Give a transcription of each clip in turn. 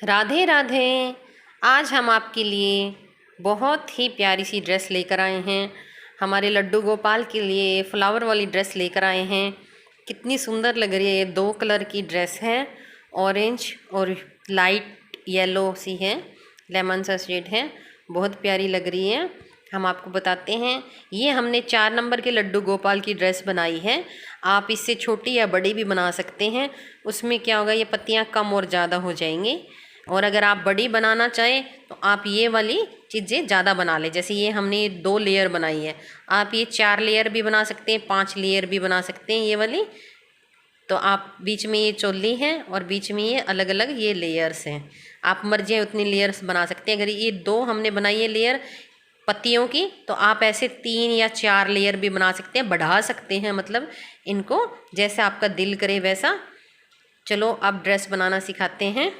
राधे राधे। आज हम आपके लिए बहुत ही प्यारी सी ड्रेस लेकर आए हैं। हमारे लड्डू गोपाल के लिए फ्लावर वाली ड्रेस लेकर आए हैं। कितनी सुंदर लग रही है। ये 2 कलर की ड्रेस है, ऑरेंज और लाइट येलो सी है, लेमन सा शेड है। बहुत प्यारी लग रही है। हम आपको बताते हैं, ये हमने 4 नंबर के लड्डू गोपाल की ड्रेस बनाई है। आप इससे छोटी या बड़ी भी बना सकते हैं। उसमें क्या होगा, ये पत्तियाँ कम और ज़्यादा हो जाएंगी। और अगर आप बड़ी बनाना चाहें तो आप ये वाली चीज़ें ज़्यादा बना लें। जैसे ये हमने 2 लेयर बनाई है, आप ये 4 लेयर भी बना सकते हैं, 5 लेयर भी बना सकते हैं ये वाली। तो आप बीच में ये चोली है और बीच में ये अलग अलग ये लेयर्स हैं। आप मर्जी है उतनी लेयर्स बना सकते हैं। अगर ये 2 हमने बनाई है लेयर पत्तियों की, तो आप ऐसे 3 या 4 लेयर भी बना सकते हैं, बढ़ा सकते हैं, मतलब इनको जैसे आपका दिल करे वैसा। चलो अब ड्रेस बनाना सिखाते हैं।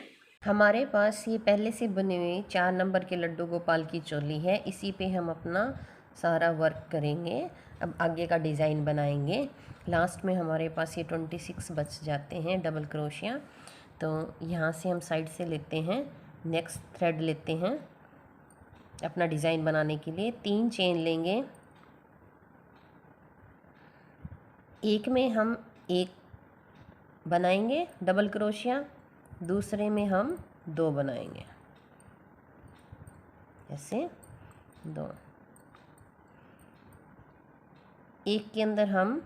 हमारे पास ये पहले से बने हुए 4 नंबर के लड्डू गोपाल की चोली है। इसी पे हम अपना सारा वर्क करेंगे। अब आगे का डिज़ाइन बनाएंगे। लास्ट में हमारे पास ये 26 बच जाते हैं डबल क्रोशिया। तो यहाँ से हम साइड से लेते हैं, नेक्स्ट थ्रेड लेते हैं अपना डिज़ाइन बनाने के लिए। 3 चेन लेंगे। एक में हम एक बनाएंगे डबल क्रोशिया, दूसरे में हम 2 बनाएंगे, ऐसे 2। एक के अंदर हम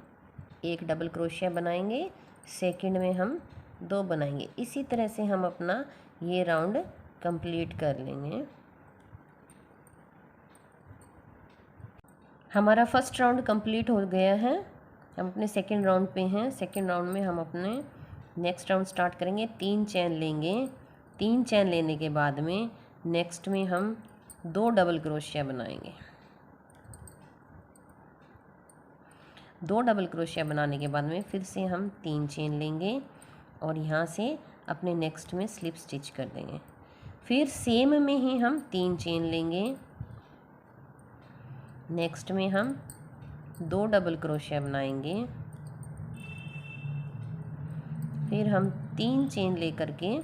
एक डबल क्रोशिया बनाएंगे, सेकंड में हम 2 बनाएंगे। इसी तरह से हम अपना ये राउंड कंप्लीट कर लेंगे। हमारा फर्स्ट राउंड कंप्लीट हो गया है। हम अपने सेकंड राउंड पे हैं। सेकंड राउंड में हम अपने नेक्स्ट राउंड स्टार्ट करेंगे। 3 चेन लेंगे। 3 चेन लेने के बाद में नेक्स्ट में हम 2 डबल क्रोशिया बनाएंगे। 2 डबल क्रोशिया बनाने के बाद में फिर से हम 3 चेन लेंगे और यहाँ से अपने नेक्स्ट में स्लिप स्टिच कर देंगे। फिर सेम में ही हम 3 चेन लेंगे। नेक्स्ट में हम 2 डबल क्रोशिया बनाएंगे। फिर हम 3 चेन लेकर के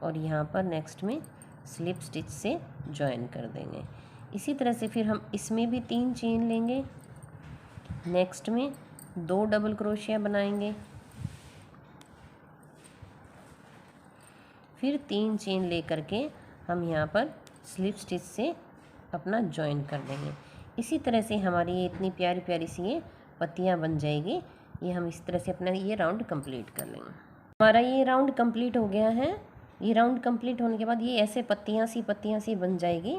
और यहाँ पर नेक्स्ट में स्लिप स्टिच से जॉइन कर देंगे। इसी तरह से फिर हम इसमें भी 3 चेन लेंगे। नेक्स्ट में 2 डबल क्रोशिया बनाएंगे। फिर 3 चेन लेकर के हम यहाँ पर स्लिप स्टिच से अपना जॉइन कर देंगे। इसी तरह से हमारी ये इतनी प्यारी प्यारी सी ये पत्तियाँ बन जाएगी। ये हम इस तरह से अपना ये राउंड कंप्लीट कर लेंगे। हमारा ये राउंड कंप्लीट हो गया है। ये राउंड कंप्लीट होने के बाद ये ऐसे पत्तियाँ सी बन जाएगी।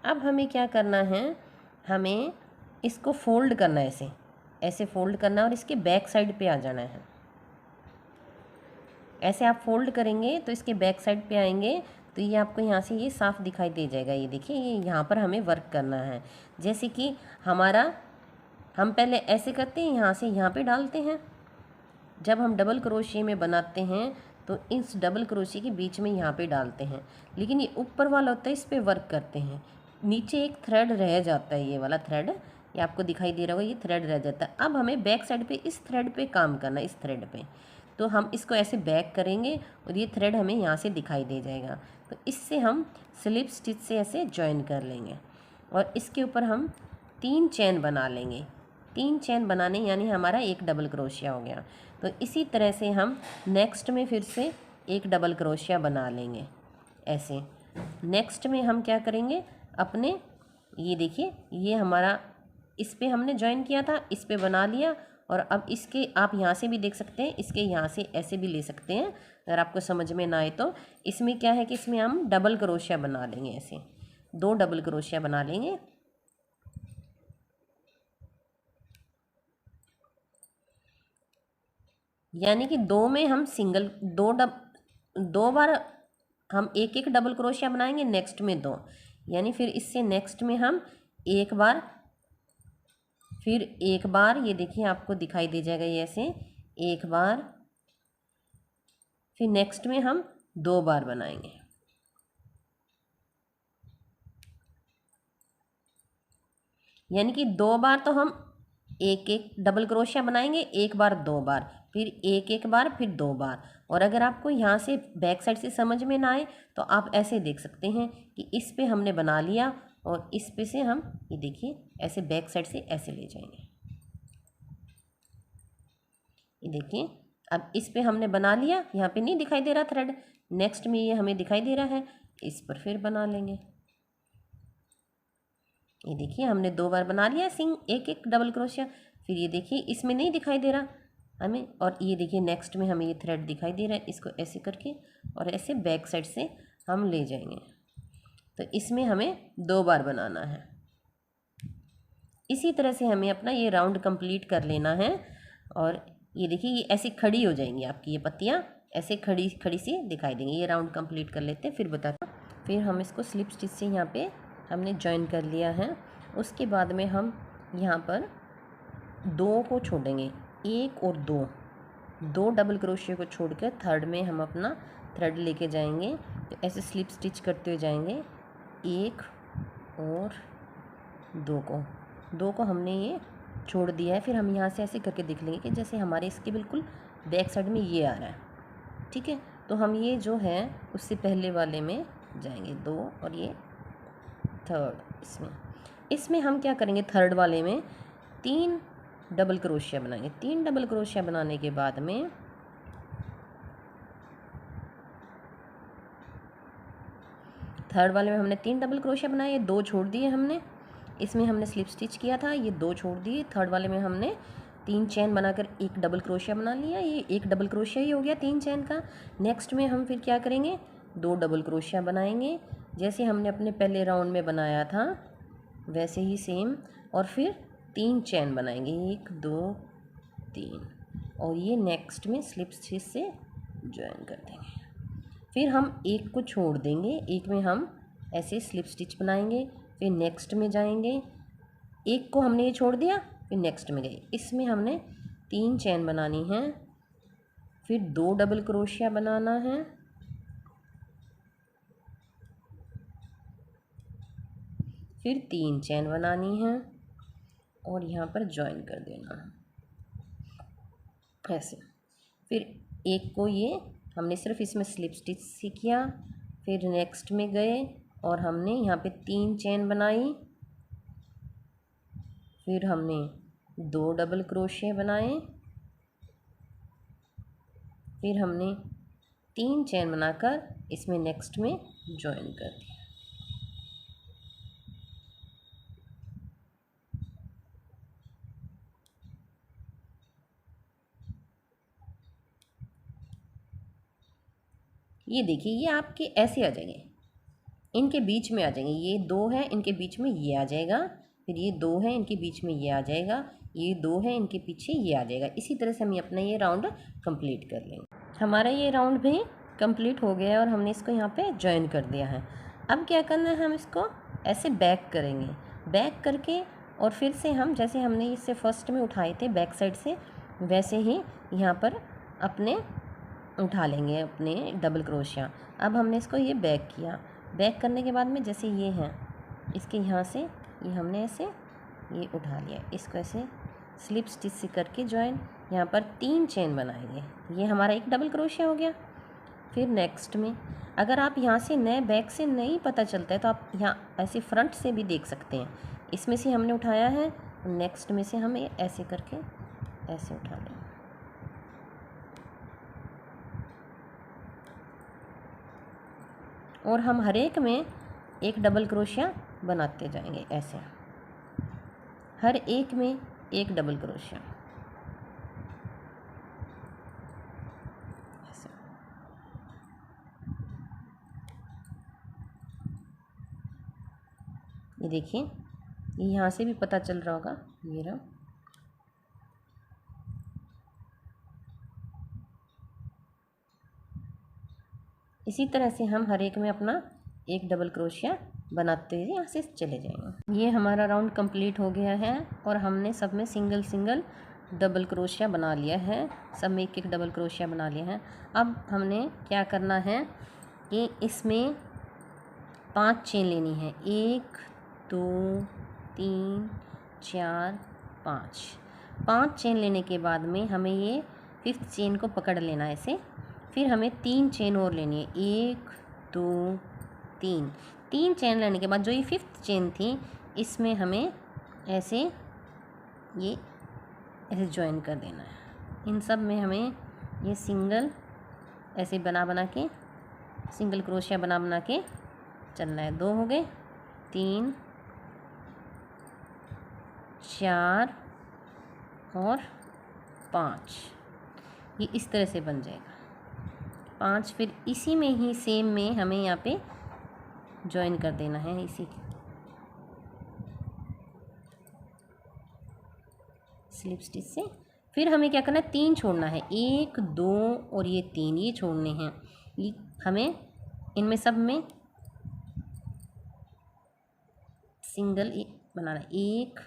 अब हमें क्या करना है, हमें इसको फोल्ड करना है, ऐसे ऐसे फोल्ड करना है और इसके बैक साइड पे आ जाना है। ऐसे आप फोल्ड करेंगे तो इसके बैक साइड पे आएंगे तो ये आपको यहाँ से ये साफ़ दिखाई दे जाएगा। ये देखिए, ये यहाँ पर हमें वर्क करना है। जैसे कि हम पहले ऐसे करते हैं, यहाँ से यहाँ पे डालते हैं। जब हम डबल क्रोशिया में बनाते हैं तो इस डबल क्रोशिया के बीच में यहाँ पे डालते हैं, लेकिन ये ऊपर वाला होता है, इस पर वर्क करते हैं। नीचे एक थ्रेड रह जाता है, ये वाला थ्रेड, ये आपको दिखाई दे रहा होगा, ये थ्रेड रह जाता है। अब हमें बैक साइड पे इस थ्रेड पे काम करना है, इस थ्रेड पे। तो हम इसको ऐसे बैक करेंगे और ये थ्रेड हमें यहाँ से दिखाई दे जाएगा। तो इससे हम स्लिप स्टिच से ऐसे जॉइन कर लेंगे और इसके ऊपर हम 3 चेन बना लेंगे। 3 चेन बनाने यानी हमारा एक डबल क्रोशिया हो गया। तो इसी तरह से हम नेक्स्ट में फिर से एक डबल क्रोशिया बना लेंगे ऐसे। नेक्स्ट में हम क्या करेंगे, अपने ये देखिए, ये हमारा इस पे हमने जॉइन किया था, इस पे बना लिया। और अब इसके आप यहाँ से भी देख सकते हैं, इसके यहाँ से ऐसे भी ले सकते हैं अगर आपको समझ में ना आए तो। इसमें क्या है कि इसमें हम डबल क्रोशिया बना लेंगे, ऐसे 2 डबल क्रोशिया बना लेंगे। यानी कि 2 में हम सिंगल 2 बार हम एक एक डबल क्रोशिया बनाएंगे, नेक्स्ट में 2, यानी फिर इससे नेक्स्ट में हम एक बार, फिर एक बार, ये देखिए आपको दिखाई दे जाएगा ये ऐसे, एक बार, फिर नेक्स्ट में हम 2 बार बनाएंगे। यानी कि 2 बार तो हम एक एक डबल क्रोशिया बनाएंगे, एक बार 2 बार, फिर एक एक बार, फिर 2 बार। और अगर आपको यहाँ से बैक साइड से समझ में ना आए तो आप ऐसे देख सकते हैं कि इस पे हमने बना लिया और इस पे से हम ये देखिए ऐसे बैक साइड से ऐसे ले जाएंगे। ये देखिए अब इस पे हमने बना लिया, यहाँ पे नहीं दिखाई दे रहा थ्रेड, नेक्स्ट में ये हमें दिखाई दे रहा है, इस पर फिर बना लेंगे। ये देखिए हमने 2 बार बना लिया एक एक डबल क्रोशिया। फिर ये देखिए इसमें नहीं दिखाई दे रहा हमें, और ये देखिए नेक्स्ट में हमें ये थ्रेड दिखाई दे रहा है, इसको ऐसे करके और ऐसे बैक साइड से हम ले जाएंगे। तो इसमें हमें 2 बार बनाना है। इसी तरह से हमें अपना ये राउंड कंप्लीट कर लेना है। और ये देखिए ये ऐसी खड़ी हो जाएंगी आपकी ये पत्तियाँ, ऐसे खड़ी खड़ी सी दिखाई देंगी। ये राउंड कंप्लीट कर लेते हैं फिर बताता हूँ। फिर हम इसको स्लिप स्टिच से यहाँ पे हमने जॉइन कर लिया है। उसके बाद में हम यहाँ पर 2 को छोड़ेंगे, 1 और 2 डबल क्रोशिया को छोड़कर थर्ड में हम अपना थ्रेड लेके जाएंगे। तो ऐसे स्लिप स्टिच करते हुए जाएंगे, 1 और 2 को हमने ये छोड़ दिया है। फिर हम यहाँ से ऐसे करके देख लेंगे कि जैसे हमारे इसके बिल्कुल बैक साइड में ये आ रहा है, ठीक है। तो हम ये जो है उससे पहले वाले में जाएंगे 2 और ये थर्ड, इसमें हम क्या करेंगे, थर्ड वाले में 3 डबल क्रोशिया बनाएंगे। 3 डबल क्रोशिया बनाने के बाद में थर्ड वाले में हमने 3 डबल क्रोशिया बनाए, ये 2 छोड़ दिए हमने, इसमें हमने स्लिप स्टिच किया था, ये 2 छोड़ दिए। थर्ड वाले में हमने 3 चेन बनाकर 1 डबल क्रोशिया बना लिया, ये 1 डबल क्रोशिया ही हो गया 3 चेन का। नेक्स्ट में हम फिर क्या करेंगे, 2 डबल क्रोशिया बनाएंगे जैसे हमने अपने पहले राउंड में बनाया था वैसे ही सेम, और फिर 3 चेन बनाएंगे, 1 2 3, और ये नेक्स्ट में स्लिप स्टिच से ज्वाइन कर देंगे। फिर हम एक को छोड़ देंगे, एक में हम ऐसे स्लिप स्टिच बनाएंगे, फिर नेक्स्ट में जाएंगे, एक को हमने ये छोड़ दिया, फिर नेक्स्ट में गए, इसमें हमने 3 चेन बनानी है, फिर 2 डबल क्रोशिया बनाना है, फिर 3 चेन बनानी है और यहाँ पर ज्वाइन कर देना ऐसे। फिर एक को ये हमने सिर्फ इसमें स्लिप स्टिच से किया, फिर नेक्स्ट में गए और हमने यहाँ पे 3 चेन बनाई, फिर हमने 2 डबल क्रोशिया बनाए, फिर हमने 3 चेन बनाकर इसमें नेक्स्ट में ज्वाइन कर दिया। ये देखिए ये आपके ऐसे आ जाएंगे, इनके बीच में आ जाएंगे, ये 2 है इनके बीच में ये आ जाएगा, फिर ये 2 है इनके बीच में ये आ जाएगा, ये 2 है इनके पीछे ये आ जाएगा। इसी तरह से हम अपना ये राउंड कंप्लीट कर लेंगे। हमारा ये राउंड भी कंप्लीट हो गया है और हमने इसको यहाँ पे ज्वाइन कर दिया है। अब क्या करना है, हम इसको ऐसे बैक करेंगे, बैक करके और फिर से हम जैसे हमने इससे फर्स्ट में उठाए थे बैक साइड से, वैसे ही यहाँ पर अपने उठा लेंगे अपने डबल क्रोशिया। अब हमने इसको ये बैक किया, बैक करने के बाद में जैसे ये हैं इसके यहाँ से ये हमने ऐसे ये उठा लिया, इसको ऐसे स्लिप स्टिच से करके ज्वाइन, यहाँ पर 3 चेन बनाएंगे, ये हमारा एक डबल क्रोशिया हो गया। फिर नेक्स्ट में अगर आप यहाँ से नए बैक से नहीं पता चलता है तो आप यहाँ ऐसे फ्रंट से भी देख सकते हैं, इसमें से हमने उठाया है, नेक्स्ट में से हम ये ऐसे करके ऐसे उठा लेंगे। और हम हर एक में एक डबल क्रोशिया बनाते जाएंगे, ऐसे हर एक में एक डबल क्रोशिया ऐसे। ये देखिए ये यहाँ से भी पता चल रहा होगा, ये रहा। इसी तरह से हम हर एक में अपना एक डबल क्रोशिया बनाते हुए यहाँ से चले जाएंगे। ये हमारा राउंड कंप्लीट हो गया है और हमने सब में सिंगल सिंगल डबल क्रोशिया बना लिया है, सब में एक एक डबल क्रोशिया बना लिया है। अब हमने क्या करना है कि इसमें 5 चेन लेनी है, 1 2 3 4 5 चेन लेने के बाद में हमें ये 5th चेन को पकड़ लेना है ऐसे, फिर हमें 3 चेन और लेनी है, 1 2 3 चेन लेने के बाद जो ये 5th चेन थी इसमें हमें ऐसे ये ऐसे ज्वाइन कर देना है। इन सब में हमें ये सिंगल ऐसे बना के सिंगल क्रोशिया बना के चलना है। 2 हो गए, 3 4 और 5, ये इस तरह से बन जाएगा 5। फिर इसी में ही सेम में हमें यहाँ पे ज्वाइन कर देना है इसी स्लिप स्टिच से। फिर हमें क्या करना है, 3 छोड़ना है, 1 2 और ये 3 ये छोड़ने हैं। ये हमें इनमें सब में सिंगल बनाना है, 1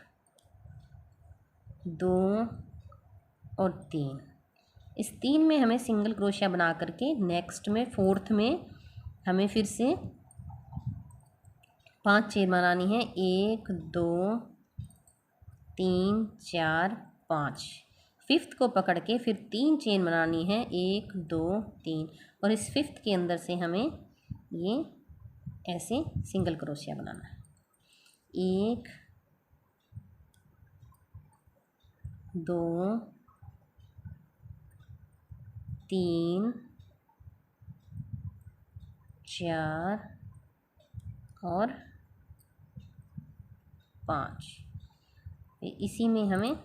2 और 3। इस 3 में हमें सिंगल क्रोशिया बना करके नेक्स्ट में 4th में हमें फिर से 5 चेन बनानी है, 1 2 3 4 5। 5th को पकड़ के फिर 3 चेन बनानी है, 1 2 3, और इस 5th के अंदर से हमें ये ऐसे सिंगल क्रोशिया बनाना है, 1 2 3 4 और 5। इसी में हमें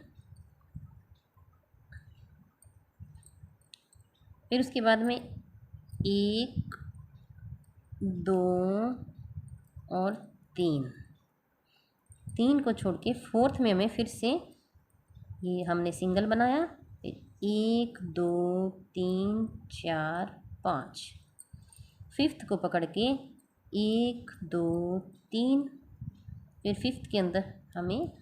फिर उसके बाद में 1 2 और 3 को छोड़ के 4th में हमें फिर से ये हमने सिंगल बनाया, 1 2 3 4 5। 5th को पकड़ के 1 2 3, फिर 5th के अंदर हमें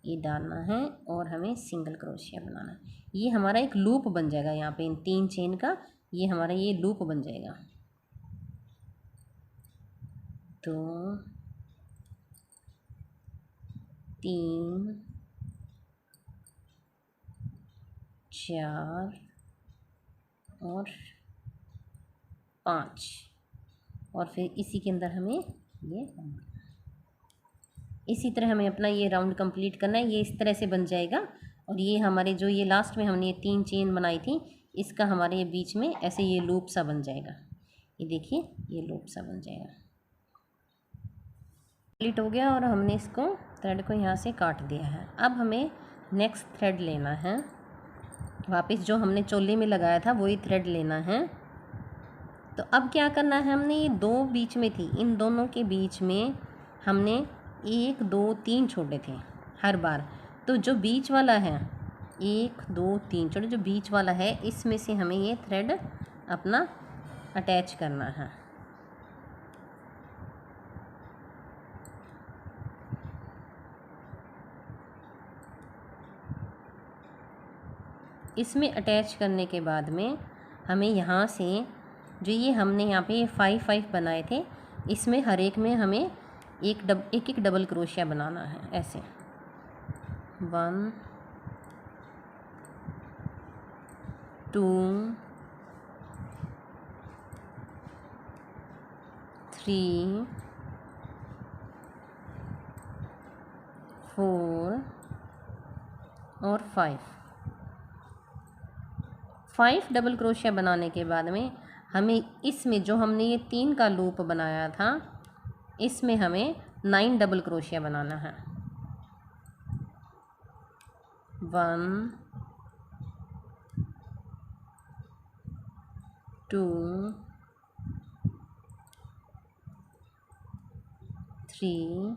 ये डालना है और हमें सिंगल क्रोशिया बनाना है। ये हमारा एक लूप बन जाएगा यहाँ पे इन 3 चेन का, ये हमारा ये लूप बन जाएगा। 2 3 4 और 5, और फिर इसी के अंदर हमें ये इसी तरह हमें अपना ये राउंड कंप्लीट करना है। ये इस तरह से बन जाएगा, और ये हमारे जो ये लास्ट में हमने ये 3 चेन बनाई थी इसका हमारे ये बीच में ऐसे ये लूप सा बन जाएगा। ये देखिए ये लूप सा बन जाएगा, कंप्लीट हो गया, और हमने इसको थ्रेड को यहाँ से काट दिया है। अब हमें नेक्स्ट थ्रेड लेना है, वापस जो हमने चोली में लगाया था वही थ्रेड लेना है। तो अब क्या करना है, हमने ये 2 बीच में थी, इन दोनों के बीच में हमने 1 2 3 छोड़े थे हर बार। तो जो बीच वाला है 1 2 3 छोटे, जो बीच वाला है इसमें से हमें ये थ्रेड अपना अटैच करना है। इसमें अटैच करने के बाद में हमें यहाँ से जो ये हमने यहाँ पे 5 5 बनाए थे इसमें हर एक में हमें एक डबल क्रोशिया बनाना है, ऐसे 1 2 3 4 और 5 डबल क्रोशिया बनाने के बाद में हमें इसमें जो हमने ये 3 का लूप बनाया था इसमें हमें 9 डबल क्रोशिया बनाना है। 1 2 3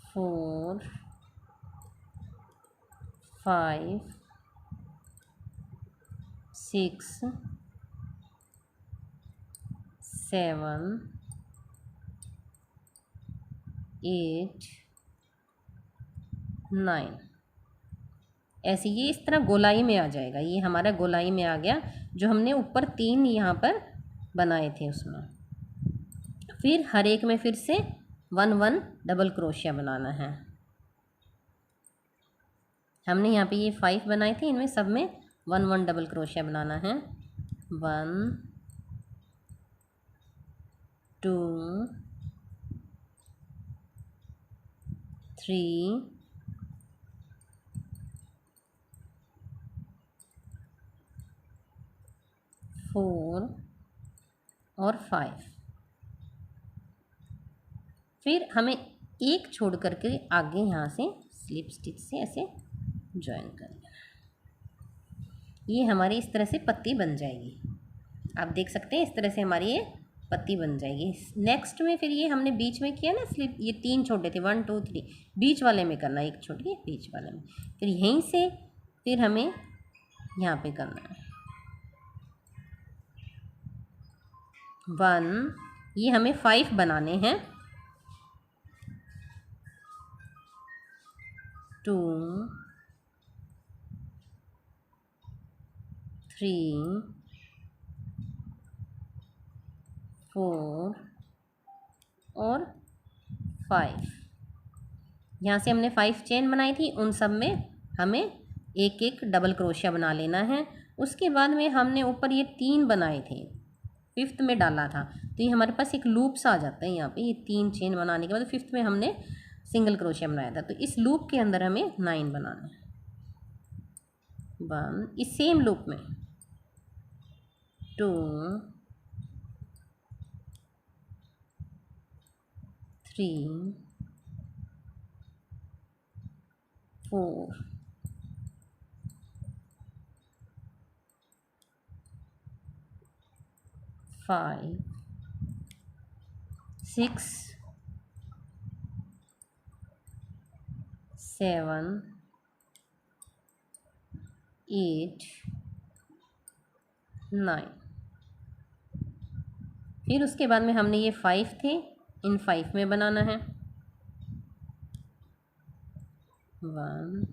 4 5 6 7 8 9। ऐसे ये इस तरह गोलाई में आ जाएगा, ये हमारा गोलाई में आ गया जो हमने ऊपर 3 यहाँ पर बनाए थे उसमें। फिर हर एक में फिर से 1 1 डबल क्रोशिया बनाना है। हमने यहाँ पे ये 5 बनाए थे, इनमें सब में 1 डबल क्रोशिया बनाना है। 1 2 3 4 और 5। फिर हमें एक छोड़ करके आगे यहाँ से स्लिप स्टिच से ऐसे ज्वाइन कर लेना। ये हमारी इस तरह से पत्ती बन जाएगी। आप देख सकते हैं इस तरह से हमारी ये पत्ती बन जाएगी। नेक्स्ट में फिर ये हमने बीच में किया ना स्लिप, ये 3 छोटे थे 1 2 3, बीच वाले में करना, एक छोड़ के बीच वाले में। फिर यहीं से फिर हमें यहाँ पे करना है 1, ये हमें 5 बनाने हैं। 2 3 4 और 5। यहाँ से हमने 5 चेन बनाई थी, उन सब में हमें एक एक डबल क्रोशिया बना लेना है। उसके बाद में हमने ऊपर ये 3 बनाए थे, 5th में डाला था, तो ये हमारे पास एक लूप सा आ जाता है यहाँ पे। ये 3 चेन बनाने के बाद 5th में हमने सिंगल क्रोशिया बनाया था, तो इस लूप के अंदर हमें 9 बनाना है। 1, इस सेम लूप में 2 3 4 5 6 7 8 9। फिर उसके बाद में हमने ये 5 थे, इन 5 में बनाना है 1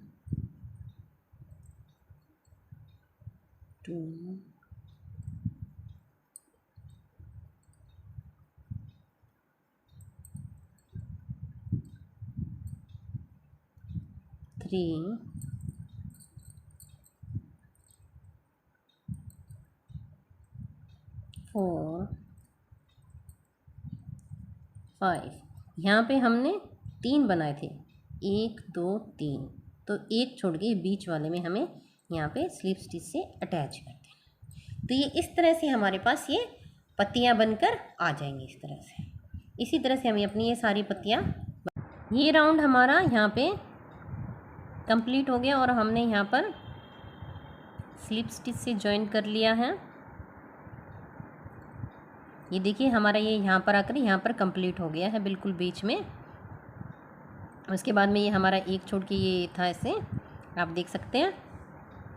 2 3 4 5। यहाँ पे हमने 3 बनाए थे, 1 2 3, तो एक छोड़ के बीच वाले में हमें यहाँ पे स्लिप स्टिच से अटैच करते हैं। तो ये इस तरह से हमारे पास ये पत्तियाँ बनकर आ जाएंगी इस तरह से। इसी तरह से हमें अपनी ये सारी पत्तियाँ, ये राउंड हमारा यहाँ पे कंप्लीट हो गया और हमने यहाँ पर स्लिप स्टिच से जॉइन कर लिया है। ये देखिए हमारा ये यहाँ पर आकर यहाँ पर कंप्लीट हो गया है बिल्कुल बीच में। उसके बाद में ये हमारा एक छोड़ के ये था ऐसे, आप देख सकते हैं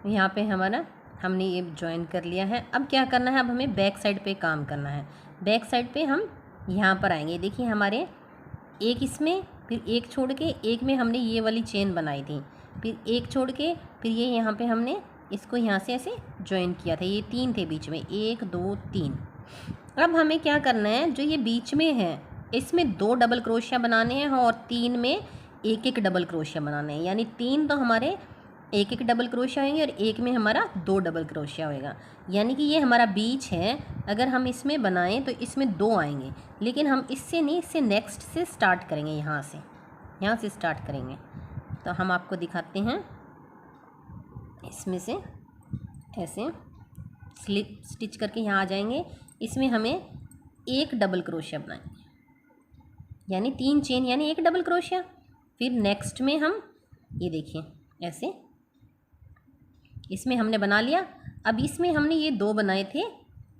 यहाँ पे हमारा हमने ये ज्वाइन कर लिया है। अब क्या करना है, अब हमें बैक साइड पे काम करना है। बैक साइड पे हम यहाँ पर आएंगे, देखिए हमारे एक इसमें, फिर एक छोड़ के एक में हमने ये वाली चेन बनाई थी, फिर एक छोड़ के फिर ये यहाँ पे हमने इसको यहाँ से ऐसे ज्वाइन किया था। ये 3 थे बीच में, 1 2 3। अब हमें क्या करना है, जो ये बीच में है इसमें 2 डबल क्रोशिया बनाने हैं और 3 में एक एक डबल क्रोशिया बनाने हैं। यानी 3 तो हमारे एक एक डबल क्रोशिया होंगे और एक में हमारा 2 डबल क्रोशिया होएगा। यानी कि ये हमारा बीच है, अगर हम इसमें बनाएं तो इसमें 2 आएंगे, लेकिन हम इससे नहीं, इससे नेक्स्ट से स्टार्ट करेंगे, यहाँ से स्टार्ट करेंगे। तो हम आपको दिखाते हैं, इसमें से ऐसे स्लिप स्टिच करके यहाँ आ जाएंगे। इसमें हमें एक डबल क्रोशिया बनाएंगे, यानी 3 चेन यानी एक डबल क्रोशिया। फिर नेक्स्ट में हम ये देखिए ऐसे इसमें हमने बना लिया। अब इसमें हमने ये 2 बनाए थे,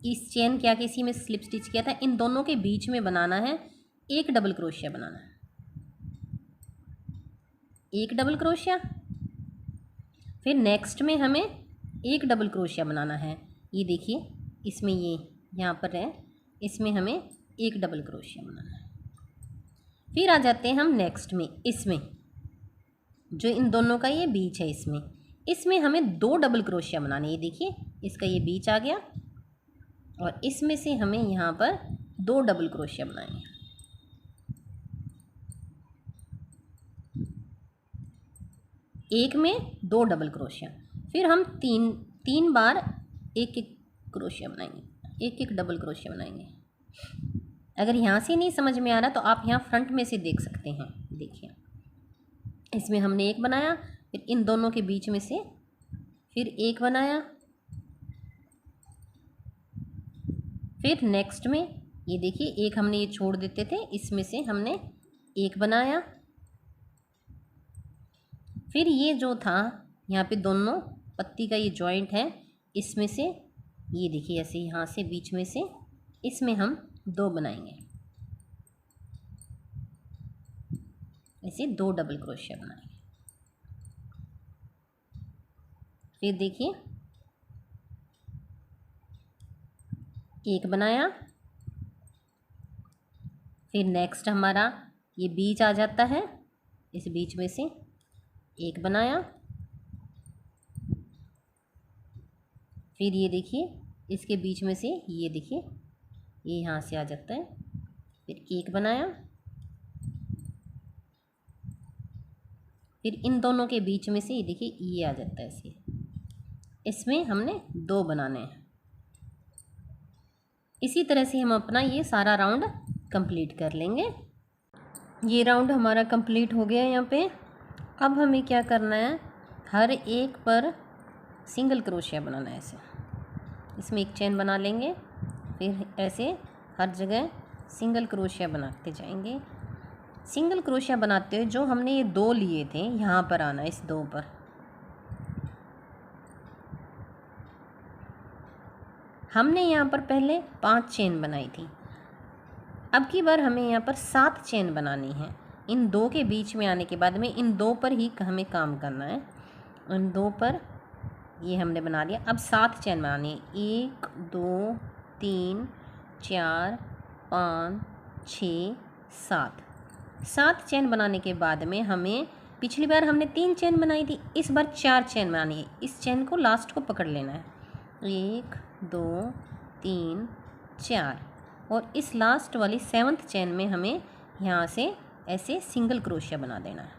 इस चेन क्या कि इसी में स्लिप स्टिच किया था, इन दोनों के बीच में बनाना है एक डबल क्रोशिया बनाना है, एक डबल क्रोशिया। फिर नेक्स्ट में हमें एक डबल क्रोशिया बनाना है। ये देखिए इसमें ये यहाँ पर है, इसमें हमें एक डबल क्रोशिया बनाना है। फिर आ जाते हैं हम नेक्स्ट में, इसमें जो इन दोनों का ये बीच है, इसमें हमें 2 डबल क्रोशिया बनाने। ये देखिए इसका ये बीच आ गया और इसमें से हमें यहाँ पर 2 डबल क्रोशिया बनाएंगे। एक में 2 डबल क्रोशिया, फिर हम 3 3 बार एक एक क्रोशिया बनाएंगे, एक एक डबल क्रोशिया बनाएंगे। अगर यहाँ से नहीं समझ में आ रहा तो आप यहाँ फ्रंट में से देख सकते हैं। देखिए इसमें हमने एक बनाया, फिर इन दोनों के बीच में से फिर एक बनाया, फिर नेक्स्ट में ये देखिए एक हमने ये छोड़ देते थे, इसमें से हमने एक बनाया, फिर ये जो था यहाँ पे दोनों पत्ती का ये जॉइंट है, इसमें से ये देखिए ऐसे यहाँ से बीच में से इसमें हम 2 बनाएंगे, ऐसे 2 डबल क्रोशिया बनाएंगे। फिर देखिए एक बनाया, फिर नेक्स्ट हमारा ये बीच आ जाता है, इस बीच में से एक बनाया, फिर ये देखिए इसके बीच में से ये देखिए ये यहाँ से आ जाता है, फिर एक बनाया, फिर इन दोनों के बीच में से ये देखिए ये आ जाता है ऐसे, इसमें हमने 2 बनाने हैं। इसी तरह से हम अपना ये सारा राउंड कंप्लीट कर लेंगे। ये राउंड हमारा कंप्लीट हो गया यहाँ पे। अब हमें क्या करना है, हर एक पर सिंगल क्रोशिया बनाना है। ऐसे इसमें एक चेन बना लेंगे, फिर ऐसे हर जगह सिंगल क्रोशिया बनाते जाएंगे। सिंगल क्रोशिया बनाते हुए जो हमने ये 2 लिए थे यहाँ पर आना, इस 2 पर हमने यहाँ पर पहले 5 चेन बनाई थी, अब की बार हमें यहाँ पर 7 चेन बनानी है। इन 2 के बीच में आने के बाद में इन 2 पर ही हमें काम करना है। इन 2 पर ये हमने बना लिया, अब 7 चेन बनानी है। 1 2 3 4 5 6 7 चेन बनाने के बाद में हमें, पिछली बार हमने 3 चेन बनाई थी, इस बार 4 चेन बनानी है। इस चेन को लास्ट को पकड़ लेना है, 1 2 3 4, और इस लास्ट वाली 7th चेन में हमें यहाँ से ऐसे सिंगल क्रोशिया बना देना है।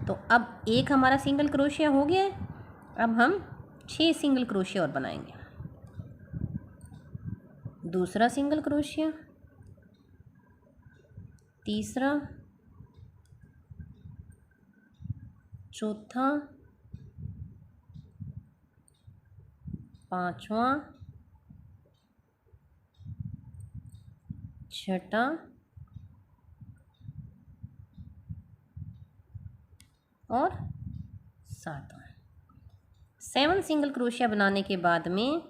तो अब एक हमारा सिंगल क्रोशिया हो गया है, अब हम 6 सिंगल क्रोशिया और बनाएंगे। दूसरा सिंगल क्रोशिया, तीसरा, चौथा, पांचवा, छठा और 7वां। 7 सिंगल क्रोशिया बनाने के बाद में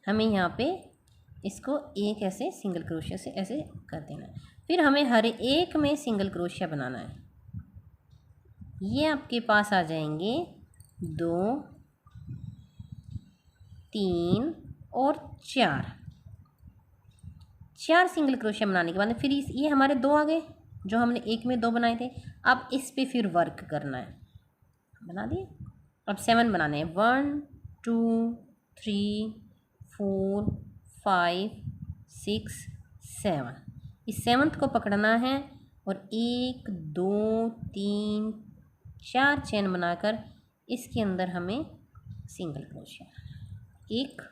हमें यहाँ पे इसको एक ऐसे सिंगल क्रोशिया से ऐसे कर देना है। फिर हमें हर एक में सिंगल क्रोशिया बनाना है। ये आपके पास आ जाएंगे 2 3 और 4 सिंगल क्रोशिया बनाने के बाद फिर ये हमारे 2 आ गए, जो हमने एक में 2 बनाए थे। अब इस पे फिर वर्क करना है, बना दिए। अब 7 बनाने हैं, 1 2 3 4 5 6 7। इस 7th को पकड़ना है और 1 2 3 4 चेन बनाकर इसके अंदर हमें सिंगल क्रोशिया, 1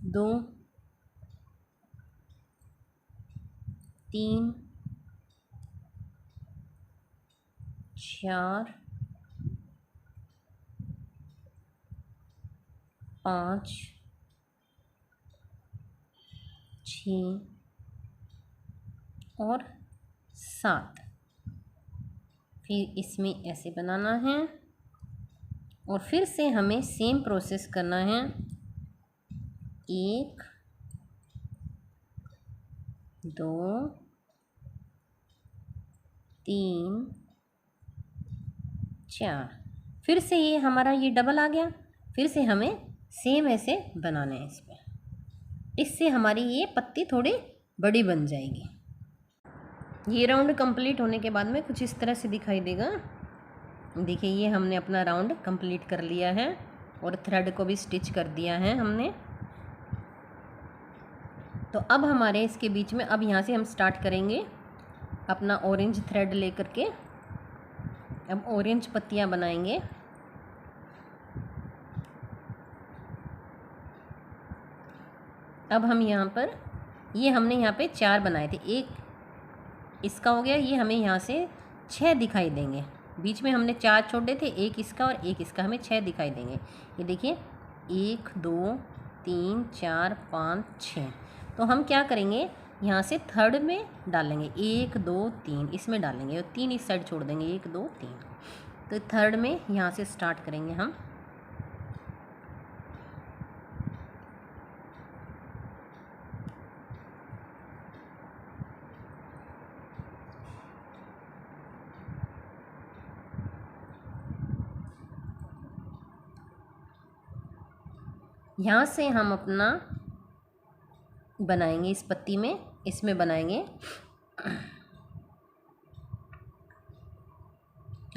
2 3 4 5 6 और 7। फिर इसमें ऐसे बनाना है और फिर से हमें सेम प्रोसेस करना है। 1 2 3 4। फिर से ये हमारा ये डबल आ गया, फिर से हमें सेम ऐसे बनाने हैं इस पर। इससे हमारी ये पत्ती थोड़ी बड़ी बन जाएगी। ये राउंड कंप्लीट होने के बाद में कुछ इस तरह से दिखाई देगा। देखिए ये हमने अपना राउंड कंप्लीट कर लिया है और थ्रेड को भी स्टिच कर दिया है हमने। तो अब हमारे इसके बीच में अब यहाँ से हम स्टार्ट करेंगे अपना ऑरेंज थ्रेड लेकर के। अब ऑरेंज पत्तियाँ बनाएंगे। अब हम यहाँ पर ये हमने यहाँ पे 4 बनाए थे, एक इसका हो गया, ये हमें यहाँ से 6 दिखाई देंगे। बीच में हमने 4 छोड़े थे, एक इसका और एक इसका, हमें 6 दिखाई देंगे। ये देखिए 1 2 3 4 5 6। तो हम क्या करेंगे, यहाँ से थर्ड में डालेंगे 1 2 3 इसमें डालेंगे और 3 इस साइड छोड़ देंगे 1 2 3। तो थर्ड में यहाँ से स्टार्ट करेंगे हम। यहाँ से हम अपना बनाएंगे इस पत्ती में, इसमें बनाएंगे।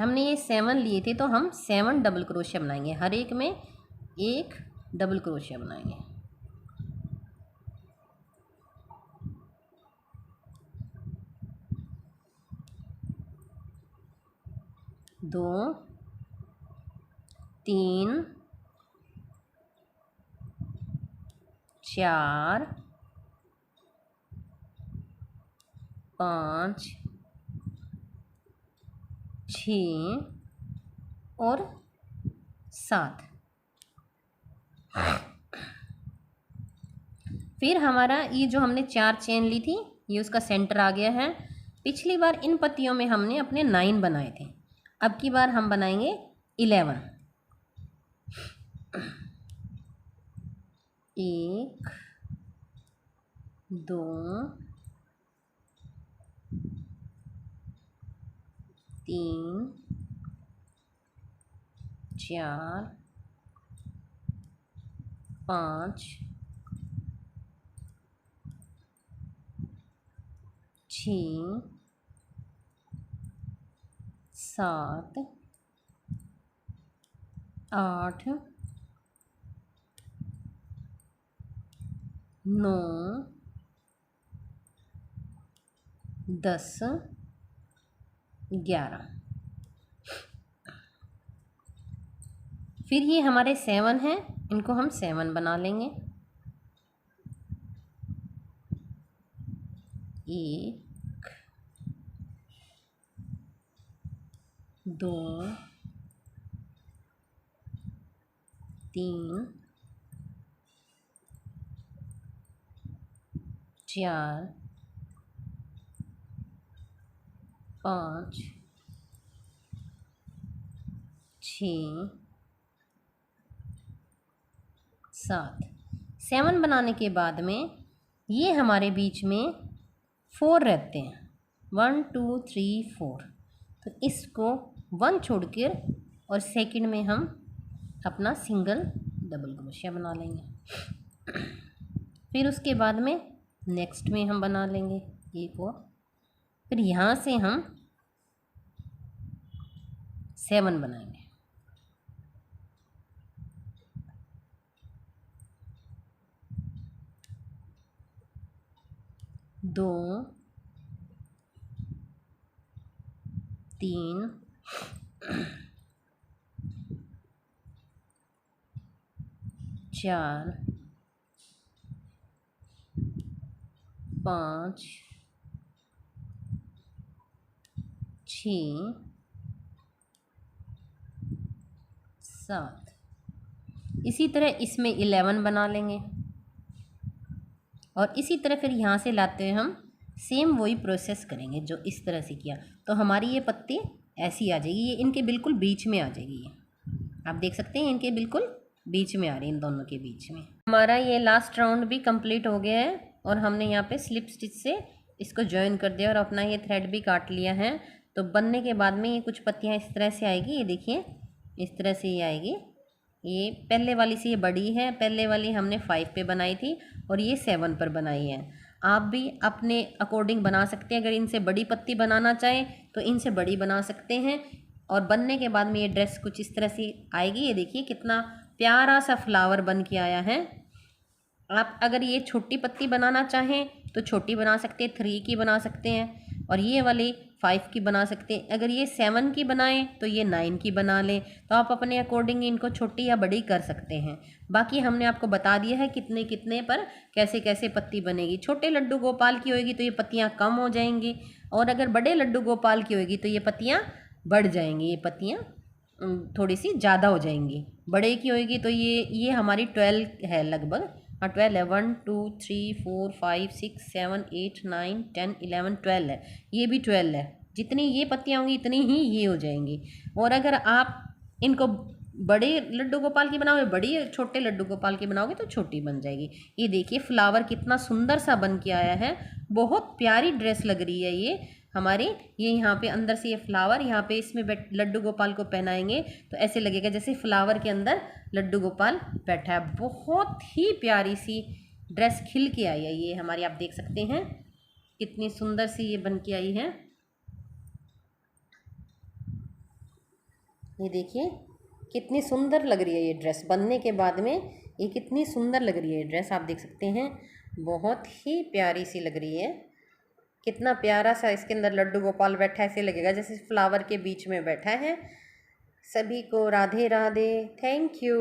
हमने ये 7 लिए थे तो हम 7 डबल क्रोशिया बनाएंगे, हर एक में एक डबल क्रोशिया बनाएंगे। दो 3 4 5 6 और 7। फिर हमारा ये जो हमने 4 चेन ली थी ये उसका सेंटर आ गया है। पिछली बार इन पत्तियों में हमने अपने 9 बनाए थे, अब की बार हम बनाएंगे 11। 1 2 3 4 5 6 7 8 9 10 11। फिर ये हमारे 7 हैं, इनको हम 7 बना लेंगे। 1 2 3 4 5 6 7। 7 बनाने के बाद में ये हमारे बीच में 4 रहते हैं, 1 2 3 4। तो इसको 1 छोड़कर और सेकंड में हम अपना सिंगल डबल क्रोशिया बना लेंगे। फिर उसके बाद में नेक्स्ट में हम बना लेंगे एक और। फिर यहाँ से हम 7 बनाएंगे। 2 3 4 5 6 7। इसी तरह इसमें 11 बना लेंगे और इसी तरह फिर यहाँ से लाते हुए हम सेम वही प्रोसेस करेंगे जो इस तरह से किया। तो हमारी ये पत्ती ऐसी आ जाएगी, ये इनके बिल्कुल बीच में आ जाएगी। ये आप देख सकते हैं इनके बिल्कुल बीच में आ रही है, इन दोनों के बीच में। हमारा ये लास्ट राउंड भी कंप्लीट हो गया है और हमने यहाँ पे स्लिप स्टिच से इसको ज्वाइन कर दिया और अपना ये थ्रेड भी काट लिया है। तो बनने के बाद में ये कुछ पत्तियाँ इस तरह से आएगी, ये देखिए इस तरह से ये आएगी। ये पहले वाली से ये बड़ी है, पहले वाली हमने 5 पे बनाई थी और ये 7 पर बनाई है। आप भी अपने अकॉर्डिंग बना सकते हैं, अगर इनसे बड़ी पत्ती बनाना चाहें तो इनसे बड़ी बना सकते हैं। और बनने के बाद में ये ड्रेस कुछ इस तरह से आएगी। ये देखिए कितना प्यारा सा फ्लावर बन के आया है। आप अगर ये छोटी पत्ती बनाना चाहें तो छोटी बना सकते हैं, 3 की बना सकते हैं, और ये वाली 5 की बना सकते हैं। अगर ये 7 की बनाएं तो ये 9 की बना लें। तो आप अपने अकॉर्डिंग इनको छोटी या बड़ी कर सकते हैं। बाकी हमने आपको बता दिया है कितने कितने पर कैसे कैसे पत्ती बनेगी। छोटे लड्डू गोपाल की होगी तो ये पत्तियाँ कम हो जाएंगी, और अगर बड़े लड्डू गोपाल की होगी तो ये पत्तियाँ बढ़ जाएंगी। ये पत्तियाँ थोड़ी सी ज़्यादा हो जाएंगी। बड़े की होगी तो ये हमारी 12 है लगभग। हाँ 12 है, 1 2 3 4 5 6 7 8 9 10 11 12 है। ये भी 12 है। जितनी ये पत्तियाँ होंगी इतनी ही ये हो जाएंगी। और अगर आप इनको बड़े लड्डू गोपाल की बनाओगे, बड़ी छोटे लड्डू गोपाल की बनाओगे तो छोटी बन जाएगी। ये देखिए फ्लावर कितना सुंदर सा बन के आया है। बहुत प्यारी ड्रेस लग रही है ये हमारे। ये यहाँ पे अंदर से ये फ्लावर, यहाँ पे इसमें लड्डू गोपाल को पहनाएंगे तो ऐसे लगेगा जैसे फ्लावर के अंदर लड्डू गोपाल बैठा है। बहुत ही प्यारी सी ड्रेस खिल के आई है ये हमारी। आप देख सकते हैं कितनी सुंदर सी ये बन के आई है। ये देखिए कितनी सुंदर लग रही है ये ड्रेस बनने के बाद में। ये कितनी सुंदर लग रही है ये ड्रेस, आप देख सकते हैं। बहुत ही प्यारी सी लग रही है। कितना प्यारा सा इसके अंदर लड्डू गोपाल बैठा है, ऐसे लगेगा जैसे फ्लावर के बीच में बैठा है। सभी को राधे राधे, थैंक यू।